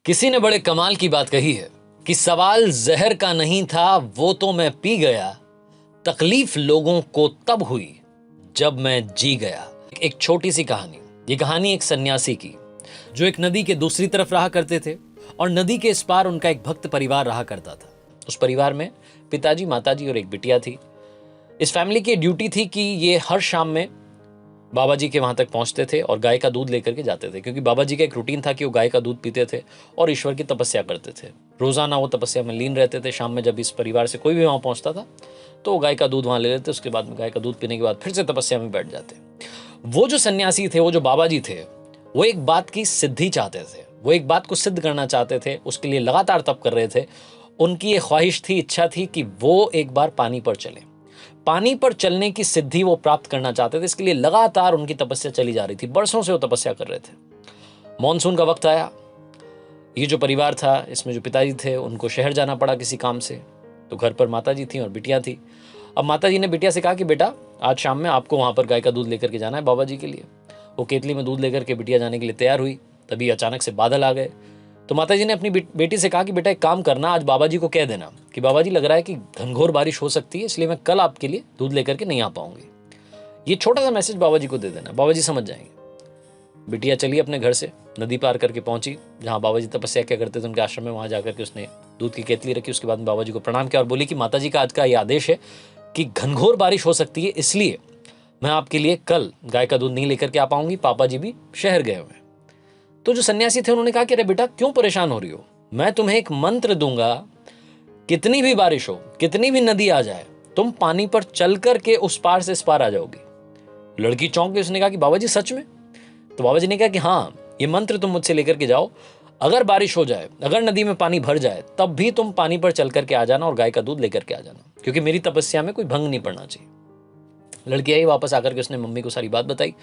किसी ने बड़े कमाल की बात कही है कि सवाल जहर का नहीं था, वो तो मैं पी गया। तकलीफ लोगों को तब हुई जब मैं जी गया। एक छोटी सी कहानी। ये कहानी एक सन्यासी की, जो एक नदी के दूसरी तरफ रहा करते थे और नदी के इस पार उनका एक भक्त परिवार रहा करता था। उस परिवार में पिताजी, माताजी और एक बिटिया थी। इस फैमिली की ड्यूटी थी कि ये हर शाम में बाबा जी के वहाँ तक पहुँचते थे और गाय का दूध लेकर के जाते थे, क्योंकि बाबा जी का एक रूटीन था कि वो गाय का दूध पीते थे और ईश्वर की तपस्या करते थे। रोज़ाना वो तपस्या में लीन रहते थे। शाम में जब इस परिवार से कोई भी वहाँ पहुँचता था तो वो गाय का दूध वहाँ ले लेते। उसके बाद में गाय का दूध पीने के बाद फिर से तपस्या में बैठ जाते। वो जो सन्यासी थे, वो जो बाबा जी थे, वो एक बात की सिद्धि चाहते थे। वो एक बात को सिद्ध करना चाहते थे। उसके लिए लगातार तप कर रहे थे। उनकी ये ख्वाहिश थी, इच्छा थी कि वो एक बार पानी पर चले। पानी पर चलने की सिद्धि वो प्राप्त करना चाहते थे। इसके लिए लगातार उनकी तपस्या चली जा रही थी। बरसों से वो तपस्या कर रहे थे। मॉनसून का वक्त आया। ये जो परिवार था, इसमें जो पिताजी थे, उनको शहर जाना पड़ा किसी काम से। तो घर पर माताजी थी और बिटिया थी। अब माताजी ने बिटिया से कहा कि बेटा, आज शाम में आपको वहां पर गाय का दूध लेकर के जाना है बाबा जी के लिए। वो केतली में दूध लेकर के बिटिया जाने के लिए तैयार हुई। तभी अचानक से बादल आ गए। तो माताजी ने अपनी बेटी से कहा कि बेटा, एक काम करना, आज बाबा जी को कह देना कि बाबा जी, लग रहा है कि घनघोर बारिश हो सकती है, इसलिए मैं कल आपके लिए दूध लेकर के नहीं आ पाऊंगी। ये छोटा सा मैसेज बाबा जी को दे देना, बाबा जी समझ जाएंगे। बिटिया चली अपने घर से, नदी पार करके पहुंची जहां बाबा जी तपस्या क्या करते थे, उनके आश्रम में। वहां जाकर के उसने दूध की केतली रखी। उसके बाद में बाबा जी को प्रणाम किया और बोली कि माता जी का आज का ये आदेश है कि घनघोर बारिश हो सकती है, इसलिए मैं आपके लिए कल गाय का दूध नहीं लेकर के आ पाऊंगी। पापा जी भी शहर गए हुए हैं। तो जो सन्यासी थे, उन्होंने कहा कि अरे बेटा, क्यों परेशान हो रही हो? मैं तुम्हें एक मंत्र दूंगा, कितनी भी बारिश हो, कितनी भी नदी आ जाए, तुम पानी पर चल करके उस पार से इस पार आ जाओगी। लड़की चौंक गई। उसने कहा कि बाबा जी, सच में? तो बाबा जी ने कहा कि हाँ, ये मंत्र तुम मुझसे लेकर के जाओ। अगर बारिश हो जाए, अगर नदी में पानी भर जाए, तब भी तुम पानी पर चल करके आ जाना और गाय का दूध लेकर के आ जाना, क्योंकि मेरी तपस्या में कोई भंग नहीं पड़ना चाहिए। लड़की आई वापस आकर के, उसने मम्मी को सारी बात बताई।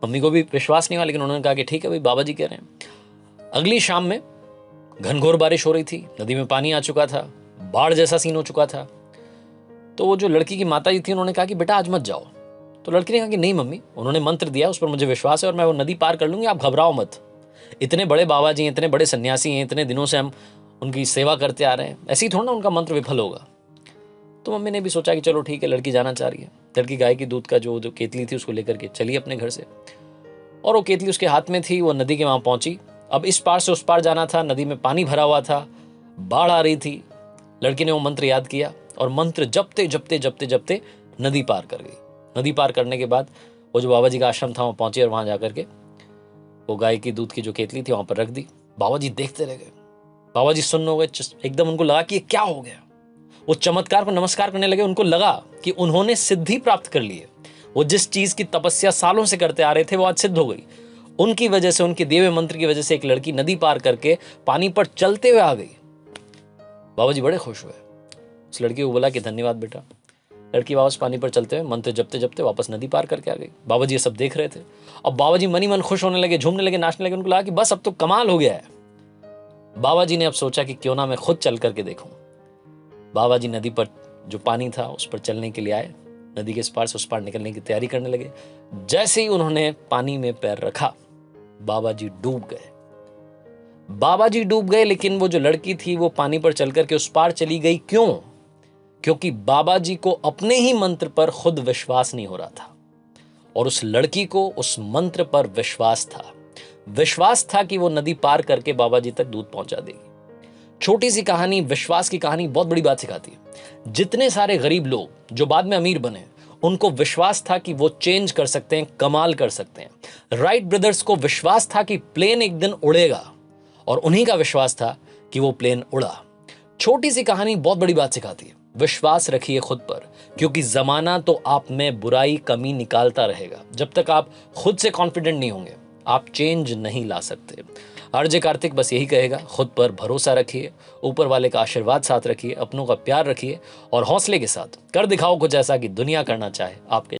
मम्मी को भी विश्वास नहीं हुआ, लेकिन उन्होंने कहा कि ठीक है भाई, बाबा जी कह रहे हैं। अगली शाम में घनघोर बारिश हो रही थी। नदी में पानी आ चुका था। बाढ़ जैसा सीन हो चुका था। तो वो जो लड़की की माता जी थी, उन्होंने कहा कि बेटा, आज मत जाओ। तो लड़की ने कहा कि नहीं मम्मी, उन्होंने मंत्र दिया, उस पर मुझे विश्वास है और मैं वो नदी पार कर लूंगी, आप घबराओ मत। इतने बड़े बाबा जी हैं, इतने बड़े सन्यासी हैं, इतने दिनों से हम उनकी सेवा करते आ रहे हैं, ऐसे ही थोड़ा ना उनका मंत्र विफल होगा। तो मम्मी ने भी सोचा कि चलो ठीक है, लड़की जाना चाह रही है। लड़की गाय की दूध का जो केतली थी उसको लेकर के चली अपने घर से, और वो केतली उसके हाथ में थी। वो नदी के वहां पहुंची। अब इस पार से उस पार जाना था। नदी में पानी भरा हुआ था, बाढ़ आ रही थी। लड़की ने वो मंत्र याद किया और मंत्र जपते जपते जपते जपते नदी पार कर गई। नदी पार करने के बाद वो जो बाबा जी का आश्रम था वहां पहुंची और वहां जाकर के वो गाय की दूध की जो केतली थी वहां पर रख दी। बाबा जी देखते रह गए। बाबा जी सुन्न हो गए। एकदम उनको लगा कि ये क्या हो गया। वो चमत्कार को नमस्कार करने लगे। उनको लगा कि उन्होंने सिद्धि प्राप्त कर ली है। वो जिस चीज की तपस्या सालों से करते आ रहे थे, वो आज सिद्ध हो गई। उनकी वजह से, उनके दिए हुए मंत्र की वजह से एक लड़की नदी पार करके पानी पर चलते हुए आ गई। बाबा जी बड़े खुश हुए। उस लड़की को बोला कि धन्यवाद बेटा। लड़की वापस पानी पर चलते हुए मंत्र जपते जपते वापस नदी पार करके आ गई। बाबा जी ये सब देख रहे थे। अब बाबा जी मन ही मन खुश होने लगे, झूमने लगे, नाचने लगे। उनको लगा कि बस अब तो कमाल हो गया है। बाबा जी ने अब सोचा कि क्यों ना मैं खुद चल करके देखूं। बाबा जी नदी पर जो पानी था उस पर चलने के लिए आए। नदी के इस पार से उस पार निकलने की तैयारी करने लगे। जैसे ही उन्होंने पानी में पैर रखा, बाबा जी डूब गए। बाबा जी डूब गए, लेकिन वो जो लड़की थी वो पानी पर चल करके उस पार चली गई। क्यों? क्योंकि बाबा जी को अपने ही मंत्र पर खुद विश्वास नहीं हो रहा था और उस लड़की को उस मंत्र पर विश्वास था। विश्वास था कि वो नदी पार करके बाबा जी तक दूध पहुंचा देगी। छोटी सी कहानी, विश्वास की कहानी बहुत बड़ी बात सिखाती है। जितने सारे गरीब लोग जो बाद में अमीर बने, उनको विश्वास था कि वो चेंज कर सकते हैं, कमाल कर सकते हैं। राइट ब्रदर्स को विश्वास था कि प्लेन एक दिन उड़ेगा और उन्हीं का विश्वास था कि वो प्लेन उड़ा। छोटी सी कहानी बहुत बड़ी बात सिखाती है। विश्वास रखिए खुद पर, क्योंकि जमाना तो आप में बुराई, कमी निकालता रहेगा। जब तक आप खुद से कॉन्फिडेंट नहीं होंगे, आप चेंज नहीं ला सकते। आरजे कार्तिक बस यही कहेगा, खुद पर भरोसा रखिए, ऊपर वाले का आशीर्वाद साथ रखिए, अपनों का प्यार रखिए और हौसले के साथ कर दिखाओ कुछ ऐसा कि दुनिया करना चाहे आपके